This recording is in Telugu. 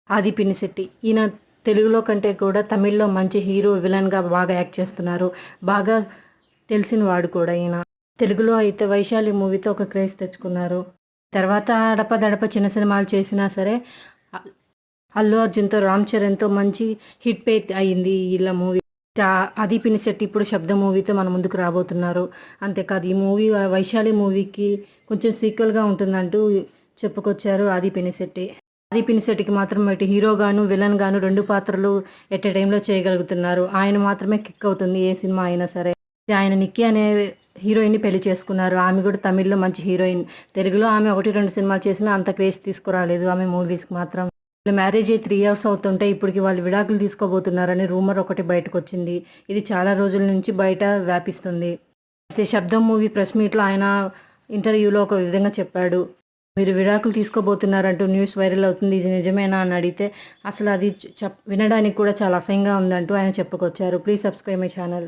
ఆది పినిశెట్టి. ఈయన తెలుగులో కంటే కూడా తమిళ్లో మంచి హీరో విలన్గా బాగా యాక్ట్ చేస్తున్నారు. బాగా తెలిసిన వాడు కూడా ఈయన. తెలుగులో అయితే వైశాలి మూవీతో ఒక క్రేజ్ తెచ్చుకున్నారు. తర్వాత అడపదడప చిన్న సినిమాలు చేసినా సరే అల్లు అర్జున్తో రామ్ చరణ్తో మంచి హిట్ పే అయింది వీళ్ళ మూవీ. ఆది పినిశెట్టి ఇప్పుడు శబ్ద మూవీతో మన ముందుకు రాబోతున్నారు. అంతేకాదు ఈ మూవీ వైశాలి మూవీకి కొంచెం సీక్వెల్గా ఉంటుందంటూ చెప్పుకొచ్చారు ఆది పినిశెట్టి. ఆది పినిశెట్టికి మాత్రం ఇటు హీరోగాను విలన్ గాను 2 పాత్రలు ఎట్ ఎ టైంలో చేయగలుగుతున్నారు. ఆయన మాత్రమే కిక్ అవుతుంది ఏ సినిమా అయినా సరే. ఆయన నిక్కీ అనే హీరోయిన్ని పెళ్లి చేసుకున్నారు. ఆమె కూడా తమిళ్లో మంచి హీరోయిన్. తెలుగులో ఆమె 1-2 సినిమాలు చేసినా అంత క్రేజ్ తీసుకురాలేదు ఆమె మూవీస్కి మాత్రం. మ్యారేజ్ అయ్యి 3 years అవుతుంటే ఇప్పటికి వాళ్ళు విడాకులు తీసుకోబోతున్నారని రూమర్ ఒకటి బయటకు వచ్చింది. ఇది చాలా రోజుల నుంచి బయట వ్యాపిస్తుంది. అయితే శబ్దం మూవీ ప్రెస్ మీట్లో ఆయన ఇంటర్వ్యూలో ఒక విధంగా చెప్పాడు. మీరు విడాకులు తీసుకోబోతున్నారంటూ న్యూస్ వైరల్ అవుతుంది, ఇది నిజమేనా అని అడిగితే అసలు అది వినడానికి కూడా చాలా అసహ్యంగా ఉందంటూ ఆయన చెప్పుకొచ్చారు. Please subscribe my channel.